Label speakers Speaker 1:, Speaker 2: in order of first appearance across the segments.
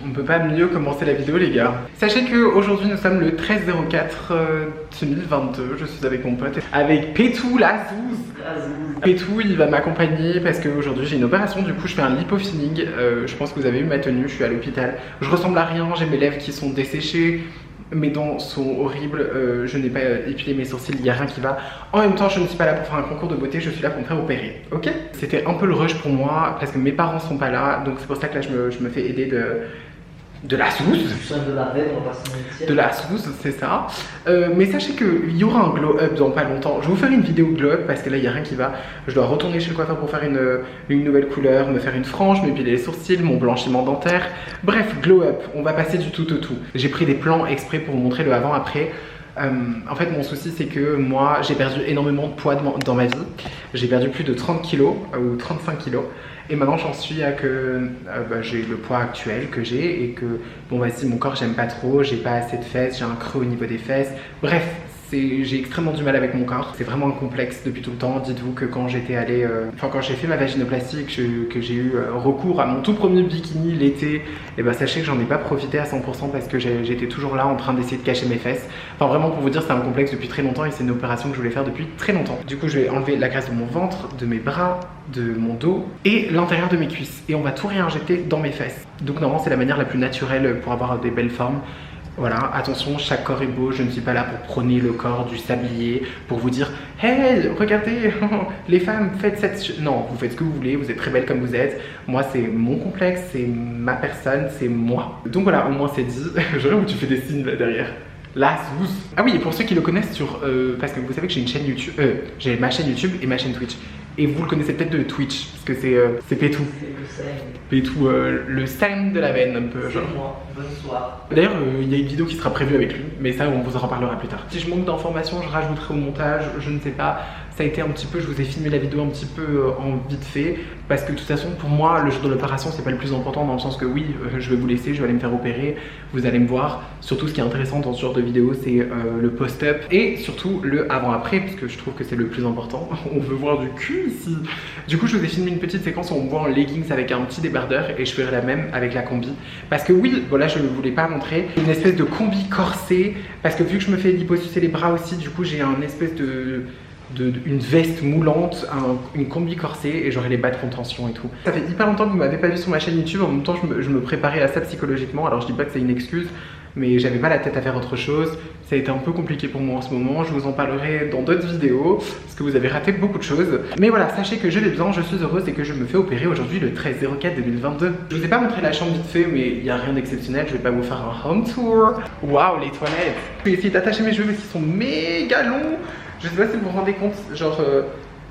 Speaker 1: On peut pas mieux commencer la vidéo les gars. Sachez que aujourd'hui nous sommes le 13/04 2022. Je suis avec mon pote, avec Pétou la Zouze. Pétou il va m'accompagner parce qu'aujourd'hui j'ai une opération, du coup je fais un lipofilling. Je pense que vous avez vu ma tenue, je suis à l'hôpital. Je ressemble à rien, j'ai mes lèvres qui sont desséchées. Mes dents sont horribles, je n'ai pas épilé mes sourcils, il n'y a rien qui va. En même temps, je ne suis pas là pour faire un concours de beauté, je suis là pour me faire opérer, ok? C'était un peu le rush pour moi, parce que mes parents sont pas là, donc c'est pour ça que là je me fais aider de la Zouze.
Speaker 2: De la veine, on va pas se mentir.
Speaker 1: De la Zouze, c'est ça. Mais sachez qu'il y aura un glow up dans pas longtemps. Je vais vous faire une vidéo glow up parce que là il n'y a rien qui va. Je dois retourner chez le coiffeur pour faire une nouvelle couleur, me faire une frange, m'épiler les sourcils, mon blanchiment dentaire. Bref, glow up, on va passer du tout au tout. J'ai pris des plans exprès pour vous montrer le avant-après. En fait mon souci c'est que moi j'ai perdu énormément de poids dans ma vie. J'ai perdu plus de 30 kilos ou 35 kilos. Et maintenant j'en suis à que j'ai le poids actuel que j'ai et que bon vas-y mon corps j'aime pas trop, j'ai pas assez de fesses, j'ai un creux au niveau des fesses. Bref, j'ai extrêmement du mal avec mon corps. C'est vraiment un complexe depuis tout le temps. Dites-vous que quand j'étais allée, quand j'ai fait ma vaginoplastie, que j'ai eu recours à mon tout premier bikini l'été, et ben sachez que j'en ai pas profité à 100% parce que j'étais toujours là en train d'essayer de cacher mes fesses. Enfin vraiment pour vous dire c'est un complexe depuis très longtemps et c'est une opération que je voulais faire depuis très longtemps. Du coup je vais enlever la graisse de mon ventre, de mes bras, de mon dos et l'intérieur de mes cuisses et on va tout réinjecter dans mes fesses. Donc normalement c'est la manière la plus naturelle pour avoir des belles formes. Voilà, attention, chaque corps est beau, je ne suis pas là pour prôner le corps du sablier, pour vous dire « Hey, regardez, les femmes, faites cette... » Non, vous faites ce que vous voulez, vous êtes très belle comme vous êtes. Moi, c'est mon complexe, c'est ma personne, c'est moi. Donc voilà, au moins c'est dit. Je rêve où tu fais des signes là derrière. La Zouze. Ah oui, et pour ceux qui le connaissent sur... parce que vous savez que j'ai une chaîne YouTube, j'ai ma chaîne YouTube et ma chaîne Twitch. Et vous le connaissez peut-être de Twitch, parce que c'est Pétou.
Speaker 2: C'est le same.
Speaker 1: Pétou, le Sam de la veine, un peu, genre.
Speaker 2: C'est moi, bonsoir.
Speaker 1: D'ailleurs, il y a une vidéo qui sera prévue avec lui, mais ça, on vous en reparlera plus tard. Si je manque d'informations, je rajouterai au montage, je ne sais pas. Ça a été un petit peu, je vous ai filmé la vidéo un petit peu en vite fait, parce que de toute façon, pour moi, le jour de l'opération, c'est pas le plus important, dans le sens que oui, je vais vous laisser, je vais aller me faire opérer, vous allez me voir. Surtout, ce qui est intéressant dans ce genre de vidéo, c'est le post-up et surtout le avant-après, parce que je trouve que c'est le plus important. On veut voir du cul ici. Du coup, je vous ai filmé une petite séquence où on me voit en leggings avec un petit débardeur et je ferai la même avec la combi. Parce que oui, voilà, je ne voulais pas montrer une espèce de combi corsé, parce que vu que je me fais liposucer les bras aussi, du coup, j'ai un espèce une veste moulante, une combi corsée et j'aurai les bas de contention et tout. Ça fait hyper longtemps que vous m'avez pas vu sur ma chaîne YouTube, en même temps je me préparais à ça psychologiquement, alors je dis pas que c'est une excuse, mais j'avais pas la tête à faire autre chose. Ça a été un peu compliqué pour moi en ce moment, je vous en parlerai dans d'autres vidéos, parce que vous avez raté beaucoup de choses. Mais voilà, sachez que je vais bien, je suis heureuse et que je me fais opérer aujourd'hui le 13/04/2022. Je vous ai pas montré la chambre vite fait, mais il n'y a rien d'exceptionnel, je vais pas vous faire un home tour. Waouh, les toilettes. Je vais essayer d'attacher mes cheveux parce qu'ils sont méga longs. Je sais pas si vous vous rendez compte, genre,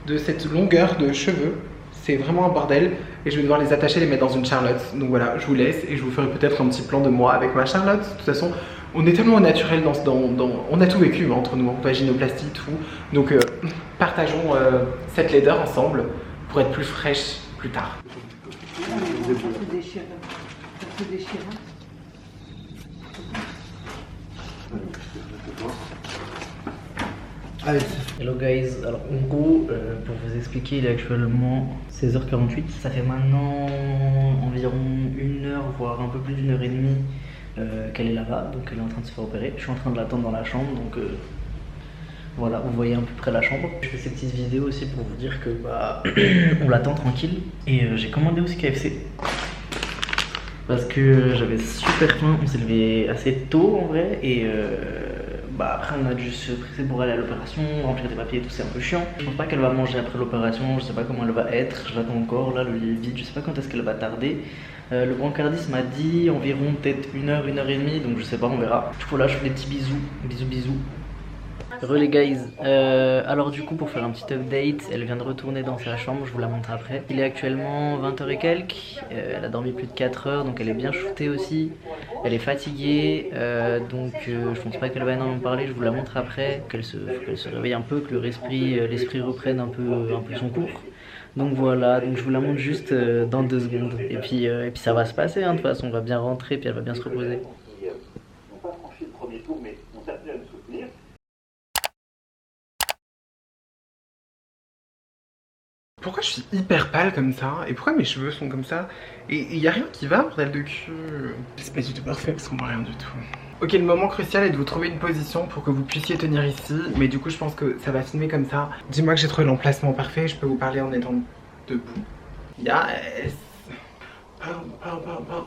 Speaker 1: de cette longueur de cheveux. C'est vraiment un bordel et je vais devoir les attacher, les mettre dans une charlotte. Donc voilà, je vous laisse et je vous ferai peut-être un petit plan de moi avec ma charlotte. De toute façon, on est tellement au naturel on a tout vécu entre nous, vaginoplastie, tout. Donc partageons cette laideur ensemble pour être plus fraîche plus tard.
Speaker 2: Hello guys, alors en gros, pour vous expliquer, il est actuellement 16h48. Ça fait maintenant environ 1 heure, voire un peu plus d'1 heure et demie qu'elle est là-bas, donc elle est en train de se faire opérer. Je suis en train de l'attendre dans la chambre, donc voilà, vous voyez à peu près la chambre. Je fais ces petites vidéos aussi pour vous dire que bah, on l'attend tranquille. Et j'ai commandé aussi KFC. Parce que j'avais super faim, on s'est levé assez tôt en vrai et bah après on a dû se presser pour aller à l'opération, remplir des papiers et tout, c'est un peu chiant. Je pense pas qu'elle va manger après l'opération, je sais pas comment elle va être, je l'attends encore, là le lit est vide, je sais pas quand est-ce qu'elle va tarder. Le brancardiste m'a dit environ peut-être 1 heure, 1 heure et demie, donc je sais pas, on verra. Du coup là je fais des petits bisous, bisous. Re les guys, alors du coup pour faire un petit update, elle vient de retourner dans sa chambre, je vous la montre après. Il est actuellement 20h et quelques, elle a dormi plus de 4 heures donc elle est bien shootée aussi. Elle est fatiguée, donc je pense pas qu'elle va énormément parler, je vous la montre après, qu'elle se réveille un peu, que l'esprit reprenne un peu son cours. Donc voilà, donc je vous la montre juste dans 2 secondes. Et puis ça va se passer, hein, de toute façon on va bien rentrer puis elle va bien se reposer.
Speaker 1: Pourquoi je suis hyper pâle comme ça? Et pourquoi mes cheveux sont comme ça? Et il y a rien qui va, bordel de cul. C'est pas du tout parfait parce qu'on voit rien du tout. Ok, le moment crucial est de vous trouver une position pour que vous puissiez tenir ici. Mais du coup, je pense que ça va filmer comme ça. Dis-moi que j'ai trouvé l'emplacement parfait. Je peux vous parler en étant debout. Yes.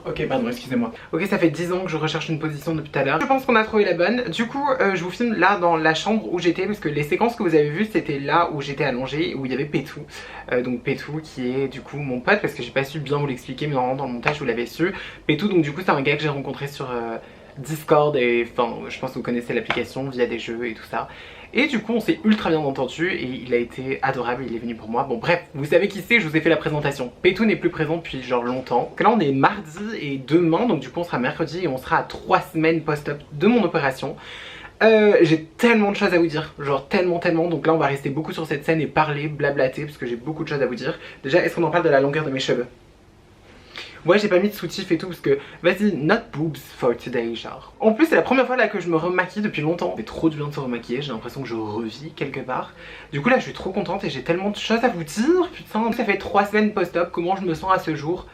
Speaker 1: Ok, pardon, excusez-moi. Ok, ça fait 10 ans que je recherche une position depuis tout à l'heure. Je pense qu'on a trouvé la bonne. Du coup, je vous filme là dans la chambre où j'étais, parce que les séquences que vous avez vues, c'était là où j'étais allongée, où il y avait Pétou. Donc Pétou qui est du coup mon pote, parce que j'ai pas su bien vous l'expliquer, mais normalement dans le montage vous l'avez su. Pétou, donc du coup c'est un gars que j'ai rencontré sur Discord, et enfin je pense que vous connaissez l'application via des jeux et tout ça. Et du coup on s'est ultra bien entendu et il a été adorable, il est venu pour moi. Bon bref, vous savez qui c'est, je vous ai fait la présentation. Pétou n'est plus présent depuis genre longtemps. Donc là on est mardi et demain, donc du coup on sera mercredi et on sera à 3 semaines post-op de mon opération. J'ai tellement de choses à vous dire, genre tellement, donc là on va rester beaucoup sur cette scène et parler, blablater, parce que j'ai beaucoup de choses à vous dire. Déjà, est-ce qu'on en parle de la longueur de mes cheveux? Ouais, j'ai pas mis de soutif et tout parce que, vas-y, not boobs for today, genre. En plus, c'est la première fois là que je me remaquille depuis longtemps. C'est trop bien de se remaquiller, j'ai l'impression que je revis quelque part. Du coup là, je suis trop contente et j'ai tellement de choses à vous dire, putain. Ça fait 3 semaines post-op, comment je me sens à ce jour?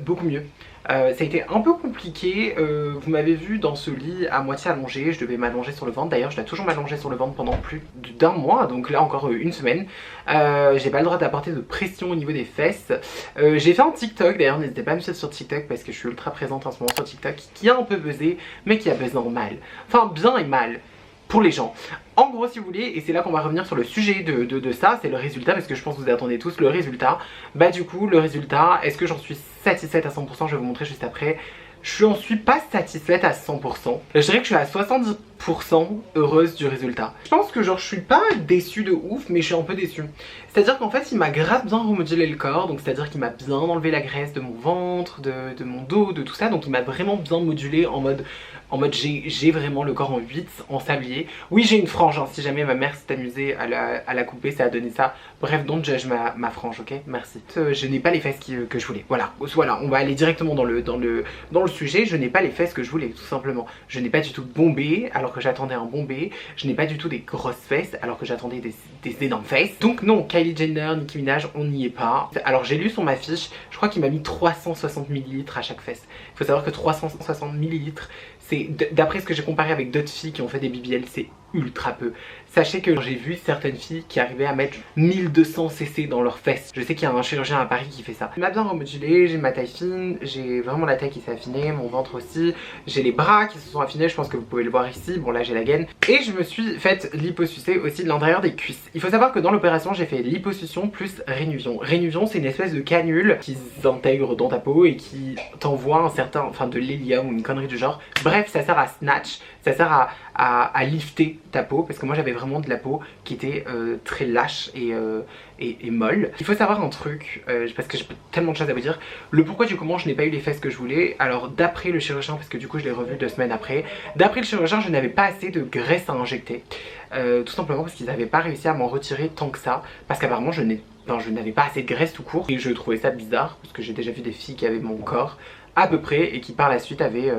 Speaker 1: Beaucoup mieux. Ça a été un peu compliqué, vous m'avez vu dans ce lit à moitié allongé, je devais m'allonger sur le ventre, d'ailleurs je dois toujours m'allonger sur le ventre pendant plus d'un mois, donc là encore une semaine. J'ai pas le droit d'apporter de pression au niveau des fesses. J'ai fait un TikTok, d'ailleurs n'hésitez pas à me suivre sur TikTok parce que je suis ultra présente en ce moment sur TikTok, qui a un peu buzzé, mais qui a buzzé normal. Enfin bien et mal. Pour les gens. En gros si vous voulez, et c'est là qu'on va revenir sur le sujet de ça, c'est le résultat, parce que je pense que vous attendez tous le résultat. Bah du coup le résultat, est-ce que j'en suis satisfaite à 100%? Je vais vous montrer juste après. Je n'en suis pas satisfaite à 100%. Je dirais que je suis à 70% heureuse du résultat. Je pense que genre je suis pas déçue de ouf, mais je suis un peu déçue. C'est-à-dire qu'en fait il m'a grave bien remodulé le corps, donc c'est-à-dire qu'il m'a bien enlevé la graisse de mon ventre, de mon dos, de tout ça. Donc il m'a vraiment bien modulé en mode j'ai vraiment le corps en 8, en sablier. Oui j'ai une frange, hein, si jamais ma mère s'est amusée à la couper, ça a donné ça. Bref, don't judge ma frange, ok? Merci. Je n'ai pas les fesses que je voulais. Voilà, on va aller directement dans le sujet. Je n'ai pas les fesses que je voulais, tout simplement. Je n'ai pas du tout bombé alors que j'attendais un bombé. Je n'ai pas du tout des grosses fesses alors que j'attendais des énormes fesses. Donc non, Kylie Jenner, Nicki Minaj, on n'y est pas. Alors j'ai lu sur ma fiche, je crois qu'il m'a mis 360 ml à chaque fesse. Il faut savoir que 360 ml, c'est d'après ce que j'ai comparé avec d'autres filles qui ont fait des BBL, c'est ultra peu. Sachez que j'ai vu certaines filles qui arrivaient à mettre 1200 cc dans leurs fesses. Je sais qu'il y a un chirurgien à Paris qui fait ça. Il m'a bien remodulé, j'ai ma taille fine, j'ai vraiment la taille qui s'est affinée, mon ventre aussi, j'ai les bras qui se sont affinés, je pense que vous pouvez le voir ici, bon là j'ai la gaine. Et je me suis faite liposucer aussi de l'intérieur des cuisses. Il faut savoir que dans l'opération j'ai fait liposuction plus rénuvion. Rénuvion c'est une espèce de canule qui s'intègre dans ta peau et qui t'envoie un certain, enfin de l'hélium ou une connerie du genre. Bref, ça sert à snatch, ça sert à lifter ta peau, parce que moi j'avais vraiment de la peau qui était très lâche et molle. Il faut savoir un truc, parce que j'ai tellement de choses à vous dire. Le pourquoi du comment je n'ai pas eu les fesses que je voulais. Alors d'après le chirurgien, parce que du coup je l'ai revu 2 semaines après, d'après le chirurgien je n'avais pas assez de graisse à injecter, tout simplement parce qu'ils n'avaient pas réussi à m'en retirer tant que ça, parce qu'apparemment je n'avais pas assez de graisse tout court, et je trouvais ça bizarre parce que j'ai déjà vu des filles qui avaient mon corps à peu près et qui par la suite avaient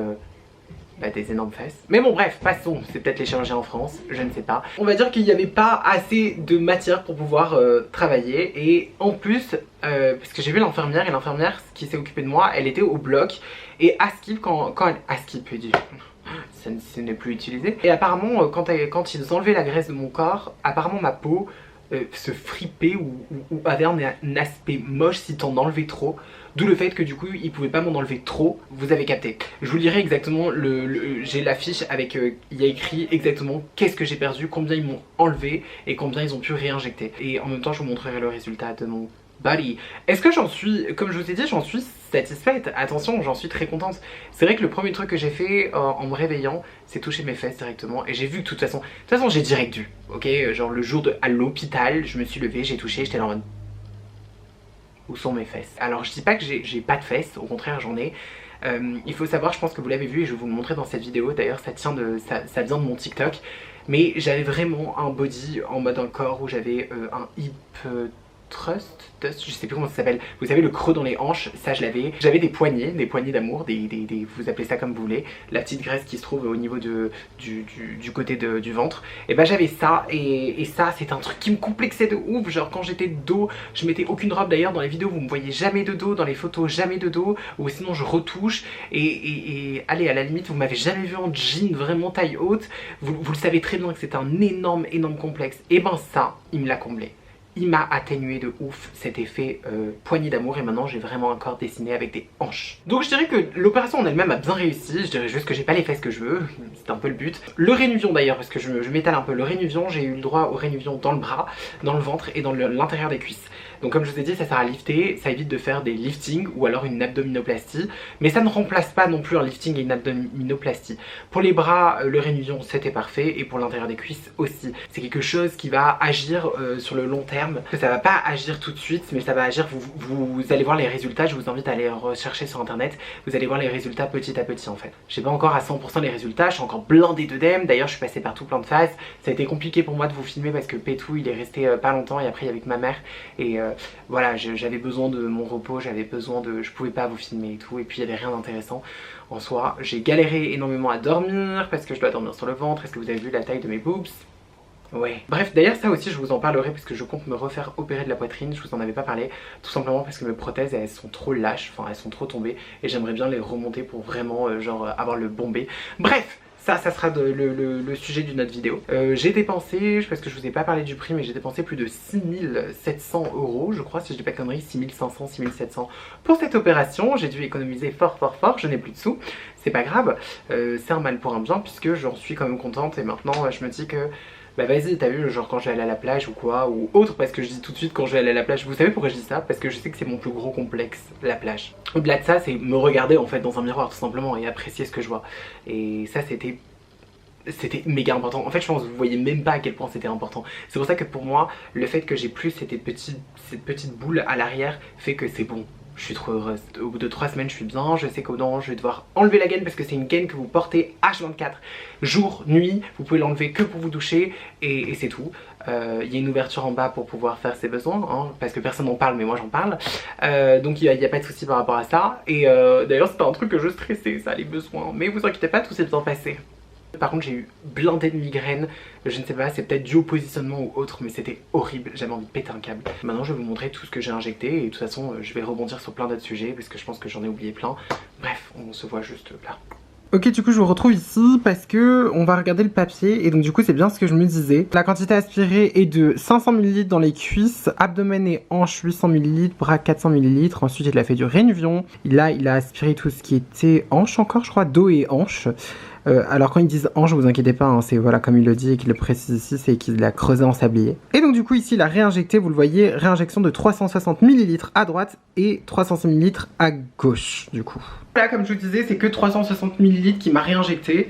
Speaker 1: des énormes fesses. Mais bon bref, passons, c'est peut-être les chirurgiens en France, je ne sais pas. On va dire qu'il n'y avait pas assez de matière pour pouvoir travailler, et en plus, parce que j'ai vu l'infirmière, et l'infirmière qui s'est occupée de moi, elle était au bloc, et à skip, quand elle... à skip, ce n'est plus utilisé. Et apparemment, quand ils enlevaient la graisse de mon corps, apparemment ma peau se fripait ou avait un aspect moche si t'en enlevais trop. D'où le fait que du coup ils pouvaient pas m'en enlever trop, vous avez capté. Je vous lirai exactement, j'ai l'affiche avec, il y a écrit exactement qu'est-ce que j'ai perdu, combien ils m'ont enlevé et combien ils ont pu réinjecter. Et en même temps je vous montrerai le résultat de mon body. Est-ce que j'en suis, comme je vous ai dit, j'en suis satisfaite. Attention, j'en suis très contente. C'est vrai que le premier truc que j'ai fait en me réveillant, c'est toucher mes fesses directement. Et j'ai vu que de toute façon j'ai direct dû. Ok, genre le jour à l'hôpital, je me suis levée, j'ai touché, j'étais là en mode... Où sont mes fesses? Alors je dis pas que j'ai pas de fesses, au contraire j'en ai. Il faut savoir, je pense que vous l'avez vu et je vais vous le montrer dans cette vidéo, d'ailleurs ça vient de mon TikTok. Mais j'avais vraiment un body en mode un corps où j'avais un hip Trust, je sais plus comment ça s'appelle. Vous savez, le creux dans les hanches, ça je l'avais. J'avais des poignées d'amour, vous appelez ça comme vous voulez. La petite graisse qui se trouve au niveau du côté du ventre. Et bah j'avais ça, et ça c'est un truc qui me complexait de ouf. Genre quand j'étais de dos, je mettais aucune robe. D'ailleurs dans les vidéos vous me voyez jamais de dos, dans les photos jamais de dos, ou sinon je retouche. Et allez, à la limite vous m'avez jamais vu en jean vraiment taille haute. Vous le savez très bien que c'est un énorme complexe. Et ben ça, il me l'a comblé. Il m'a atténué de ouf cet effet poignée d'amour, et maintenant j'ai vraiment un corps dessiné avec des hanches. Donc je dirais que l'opération en elle-même a bien réussi. Je dirais juste que j'ai pas les fesses que je veux, c'est un peu le but. Le rénuvion d'ailleurs, parce que je m'étale un peu, le rénuvion, j'ai eu le droit au rénuvion dans le bras, dans le ventre et dans l'intérieur des cuisses. Donc comme je vous ai dit, ça sert à lifter, ça évite de faire des liftings ou alors une abdominoplastie, mais ça ne remplace pas non plus un lifting et une abdominoplastie. Pour les bras, le rénuvion c'était parfait, et pour l'intérieur des cuisses aussi. C'est quelque chose qui va agir sur le long terme. Ça va pas agir tout de suite, mais ça va agir, vous allez voir les résultats. Je vous invite à aller rechercher sur internet, vous allez voir les résultats petit à petit en fait. J'ai pas encore à 100% les résultats, je suis encore blindée d'œdème. D'ailleurs je suis passée par tout plein de phases. Ça a été compliqué pour moi de vous filmer parce que Pétou il est resté pas longtemps, et après il est avec ma mère, et voilà, j'avais besoin de mon repos, j'avais besoin de... je pouvais pas vous filmer et tout, et puis il y avait rien d'intéressant en soi. J'ai galéré énormément à dormir parce que je dois dormir sur le ventre. Est-ce que vous avez vu la taille de mes boobs? Ouais. Bref, d'ailleurs ça aussi je vous en parlerai parce que je compte me refaire opérer de la poitrine. Je vous en avais pas parlé, tout simplement parce que mes prothèses elles sont trop lâches, enfin elles sont trop tombées, et j'aimerais bien les remonter pour vraiment genre avoir le bombé. Bref, ça sera le sujet d'une autre vidéo. J'ai dépensé, parce que je vous ai pas parlé du prix, mais j'ai dépensé plus de 6700 € je crois, si je dis pas de conneries, 6500, 6700 pour cette opération. J'ai dû économiser fort, je n'ai plus de sous, c'est pas grave, c'est un mal pour un bien puisque j'en suis quand même contente, et maintenant je me dis que bah vas-y, t'as vu, genre quand je vais aller à la plage ou quoi, ou autre, parce que je dis tout de suite quand je vais aller à la plage. Vous savez pourquoi je dis ça? Parce que je sais que c'est mon plus gros complexe, la plage. Au-delà de ça, c'est me regarder en fait dans un miroir tout simplement et apprécier ce que je vois. Et ça c'était méga important. En fait je pense que vous voyez même pas à quel point c'était important. C'est pour ça que pour moi, le fait que j'ai plus cette petite boule à l'arrière fait que c'est bon. Je suis trop heureuse. Au bout de 3 semaines je suis bien. Je sais qu'au dedans je vais devoir enlever la gaine parce que c'est une gaine que vous portez H24, jour, nuit. Vous pouvez l'enlever que pour vous doucher, et c'est tout. Il y a une ouverture en bas pour pouvoir faire ses besoins, hein, parce que personne n'en parle mais moi j'en parle. Donc il n'y a pas de souci par rapport à ça. Et d'ailleurs c'était un truc que je stressais, ça, les besoins. Mais vous inquiétez pas, tout s'est bien passé. Par contre j'ai eu blindé de migraines, je ne sais pas, c'est peut-être dû au positionnement ou autre, mais c'était horrible, j'avais envie de péter un câble. Maintenant je vais vous montrer tout ce que j'ai injecté, et de toute façon je vais rebondir sur plein d'autres sujets parce que je pense que j'en ai oublié plein. Bref, on se voit juste là. Ok, du coup je vous retrouve ici parce que on va regarder le papier, et donc du coup c'est bien ce que je me disais. La quantité aspirée est de 500 ml dans les cuisses, abdomen et hanches 800 ml, bras 400 ml. Ensuite il a fait du rénuvion. Là il a aspiré tout ce qui était hanches encore je crois, dos et hanches. Alors quand ils disent hanche, vous inquiétez pas, hein, c'est voilà comme il le dit et qu'il le précise ici, c'est qu'il l'a creusé en sablier. Et donc du coup ici il a réinjecté, vous le voyez, réinjection de 360 ml à droite et 300 ml à gauche du coup. Là comme je vous disais, c'est que 360 ml qui m'a réinjecté.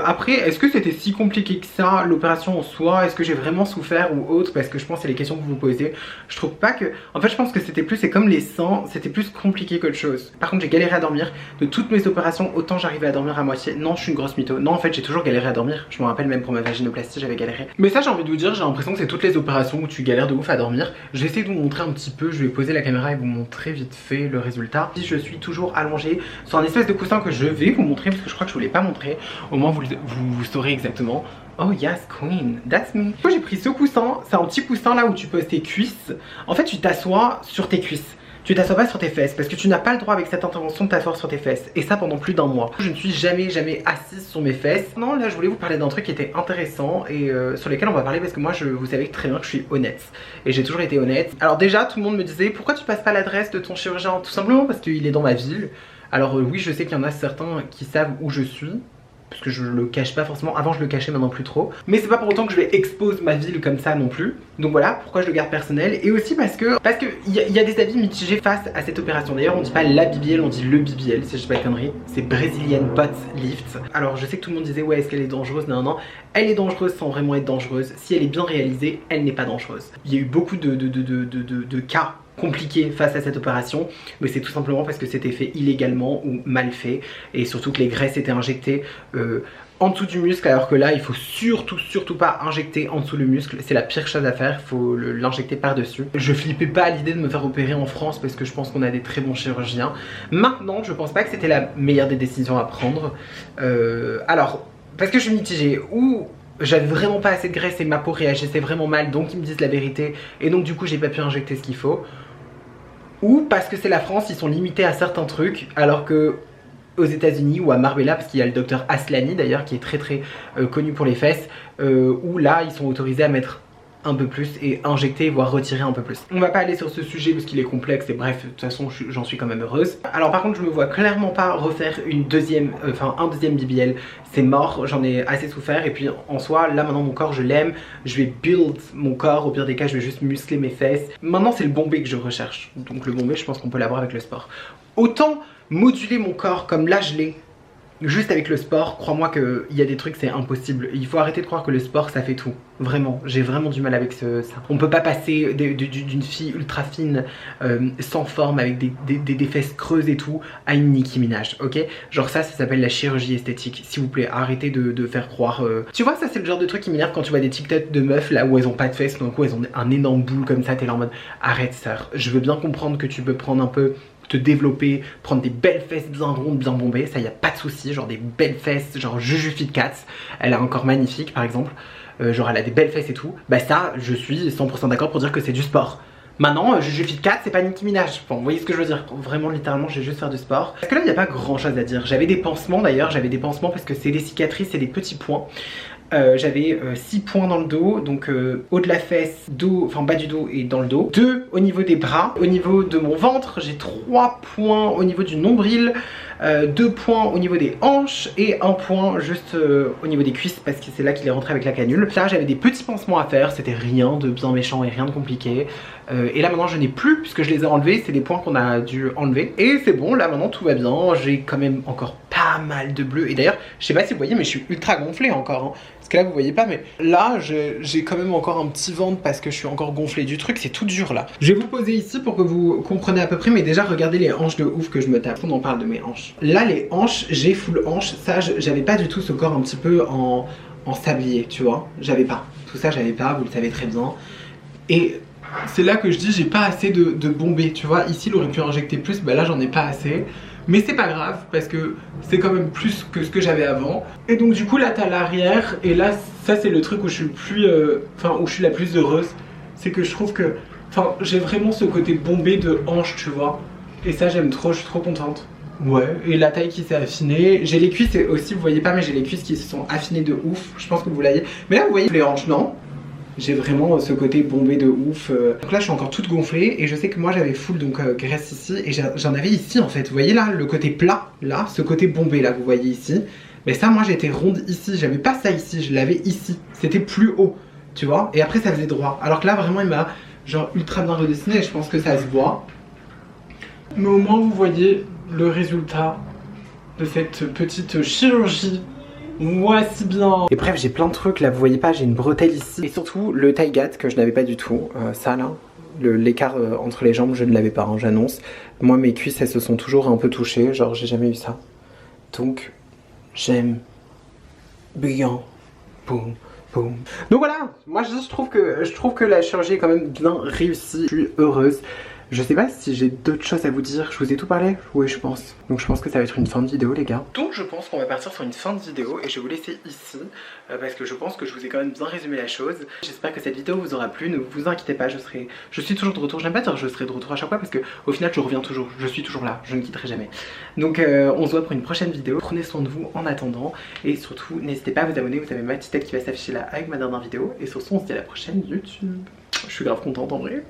Speaker 1: Après, est-ce que c'était si compliqué que ça, l'opération en soi? Est-ce que j'ai vraiment souffert ou autre? Parce que je pense que c'est les questions que vous vous posez. Je trouve pas que... En fait, je pense que c'était plus... C'est comme les seins, c'était plus compliqué qu'autre chose. Par contre, j'ai galéré à dormir. De toutes mes opérations, autant j'arrivais à dormir à moitié. Non, je suis une grosse mytho. Non, en fait, j'ai toujours galéré à dormir. Je me rappelle même pour ma vaginoplastie, j'avais galéré. Mais ça, j'ai envie de vous dire, j'ai l'impression que c'est toutes les opérations où tu galères de ouf à dormir. J'essaie de vous montrer un petit peu. Je vais poser la caméra et vous montrer vite fait le résultat. Je suis toujours allongée sur un espèce de coussin que je vais vous montrer parce que je crois que je vous l'ai pas montré. Au moins vous saurez exactement. Oh yes queen, that's me. Moi j'ai pris ce coussin, c'est un petit coussin là où tu poses tes cuisses. En fait tu t'assois sur tes cuisses. Tu t'assois pas sur tes fesses parce que tu n'as pas le droit avec cette intervention de t'asseoir sur tes fesses. Et ça pendant plus d'1 mois. Je ne suis jamais assise sur mes fesses. Non, là je voulais vous parler d'un truc qui était intéressant et sur lequel on va parler parce que moi vous savez très bien que je suis honnête. Et j'ai toujours été honnête. Alors déjà tout le monde me disait pourquoi tu passes pas l'adresse de ton chirurgien? Tout simplement parce qu'il est dans ma ville. Alors oui je sais qu'il y en a certains qui savent où je suis. Parce que je le cache pas forcément, avant je le cachais, maintenant plus trop. Mais c'est pas pour autant que je vais expose ma ville comme ça non plus. Donc voilà pourquoi je le garde personnel. Et aussi parce que il y a des avis mitigés face à cette opération. D'ailleurs on dit pas la BBL, on dit le BBL, si je dis pas de conneries. C'est Brazilian Butt Lift. Alors je sais que tout le monde disait ouais est-ce qu'elle est dangereuse? Non non, elle est dangereuse sans vraiment être dangereuse. Si elle est bien réalisée, elle n'est pas dangereuse. Il y a eu beaucoup de cas compliqué face à cette opération, mais c'est tout simplement parce que c'était fait illégalement ou mal fait, et surtout que les graisses étaient injectées en dessous du muscle, alors que là il faut surtout pas injecter en dessous le muscle, c'est la pire chose à faire, il faut l'injecter par dessus. Je flippais pas à l'idée de me faire opérer en France parce que je pense qu'on a des très bons chirurgiens. Maintenant je pense pas que c'était la meilleure des décisions à prendre, alors parce que je suis mitigée, ou j'avais vraiment pas assez de graisse et ma peau réagissait vraiment mal, donc ils me disent la vérité et donc du coup j'ai pas pu injecter ce qu'il faut, ou parce que c'est la France, ils sont limités à certains trucs alors que aux États-Unis ou à Marbella, parce qu'il y a le docteur Aslani d'ailleurs qui est très connu pour les fesses, où là ils sont autorisés à mettre un peu plus et injecter voire retirer un peu plus. On va pas aller sur ce sujet parce qu'il est complexe et bref, de toute façon j'en suis quand même heureuse. Alors par contre je me vois clairement pas refaire un deuxième BBL, c'est mort, j'en ai assez souffert et puis en soi là maintenant mon corps je l'aime, je vais build mon corps, au pire des cas je vais juste muscler mes fesses. Maintenant c'est le bombé que je recherche, donc le bombé je pense qu'on peut l'avoir avec le sport. Autant moduler mon corps comme là je l'ai juste avec le sport, crois-moi qu'il y a des trucs c'est impossible. Il faut arrêter de croire que le sport ça fait tout. Vraiment, j'ai vraiment du mal avec ça. On peut pas passer d'une fille ultra fine, sans forme, avec des fesses creuses et tout, à une Nicki Minaj, ok? Genre ça s'appelle la chirurgie esthétique. S'il vous plaît, arrêtez de faire croire... Tu vois, ça c'est le genre de truc qui m'énerve quand tu vois des TikTok de meufs là où elles ont pas de fesses, donc où elles ont un énorme boule comme ça, t'es là en mode arrête sœur. Je veux bien comprendre que tu peux prendre un peu... te développer, prendre des belles fesses bien rondes, bien bombées, ça y a pas de souci, genre des belles fesses, genre Juju Fit Cats, elle a un corps magnifique par exemple, genre elle a des belles fesses et tout, bah ça je suis 100% d'accord pour dire que c'est du sport. Maintenant, Juju Fit Cats c'est pas Nicki Minaj, bon, vous voyez ce que je veux dire, vraiment littéralement je vais juste faire du sport. Parce que là il n'y a pas grand chose à dire, j'avais des pansements d'ailleurs, j'avais des pansements parce que c'est des cicatrices et des petits points. J'avais 6 points dans le dos, donc haut de la fesse, dos, enfin bas du dos et dans le dos. 2 au niveau des bras, au niveau de mon ventre, j'ai 3 points au niveau du nombril, 2 points au niveau des hanches et 1 point juste au niveau des cuisses parce que c'est là qu'il est rentré avec la canule. Là j'avais des petits pansements à faire, c'était rien de bien méchant et rien de compliqué. Et là maintenant je n'ai plus puisque je les ai enlevés, c'est des points qu'on a dû enlever. Et c'est bon, là maintenant tout va bien, j'ai quand même encore pas mal de bleu. Et d'ailleurs, je sais pas si vous voyez mais je suis ultra gonflé encore hein. Parce que là vous voyez pas mais là j'ai quand même encore un petit ventre parce que je suis encore gonflé du truc, c'est tout dur là. Je vais vous poser ici pour que vous compreniez à peu près, mais déjà regardez les hanches de ouf que je me tape. On en parle de mes hanches. Là les hanches, j'ai full hanches, ça j'avais pas du tout ce corps un petit peu en sablier, tu vois. J'avais pas, tout ça j'avais pas, vous le savez très bien. Et c'est là que je dis j'ai pas assez de bombé, tu vois. Ici il aurait pu injecter plus, bah là j'en ai pas assez. Mais c'est pas grave parce que c'est quand même plus que ce que j'avais avant. Et donc du coup là t'as l'arrière et là ça c'est le truc où je suis le plus, où je suis la plus heureuse. C'est que je trouve que, j'ai vraiment ce côté bombé de hanche tu vois. Et ça j'aime trop, je suis trop contente. Ouais, et la taille qui s'est affinée. J'ai les cuisses aussi, vous voyez pas mais j'ai les cuisses qui se sont affinées de ouf. Je pense que vous voyez. Mais là vous voyez les hanches, non? J'ai vraiment ce côté bombé de ouf. Donc là je suis encore toute gonflée et je sais que moi j'avais full donc graisse ici et j'en avais ici en fait. Vous voyez là le côté plat, là, ce côté bombé là que vous voyez ici. Mais ça moi j'étais ronde ici, j'avais pas ça ici, je l'avais ici. C'était plus haut, tu vois. Et après ça faisait droit. Alors que là vraiment il m'a genre ultra bien redessiné et je pense que ça se voit. Mais au moins vous voyez le résultat de cette petite chirurgie. Moi si bien. Et bref j'ai plein de trucs là, vous voyez pas, j'ai une bretelle ici. Et surtout le taille gâte que je n'avais pas du tout, ça là, l'écart entre les jambes je ne l'avais pas, hein, j'annonce. Moi mes cuisses elles se sont toujours un peu touchées, genre j'ai jamais eu ça. Donc j'aime bien, boum boum. Donc voilà, moi je trouve que la chirurgie est quand même bien réussie, je suis heureuse. Je sais pas si j'ai d'autres choses à vous dire, je vous ai tout parlé? Oui je pense. Donc je pense que ça va être une fin de vidéo les gars. Donc je pense qu'on va partir sur une fin de vidéo et je vais vous laisser ici parce que je pense que je vous ai quand même bien résumé la chose. J'espère que cette vidéo vous aura plu, ne vous inquiétez pas, je suis toujours de retour. J'aime pas dire je serai de retour à chaque fois parce que au final je reviens toujours, je suis toujours là, je ne quitterai jamais. Donc on se voit pour une prochaine vidéo, prenez soin de vous en attendant et surtout n'hésitez pas à vous abonner, vous avez ma petite tête qui va s'afficher là avec ma dernière vidéo et sur ce on se dit à la prochaine YouTube. Je suis grave contente en vrai.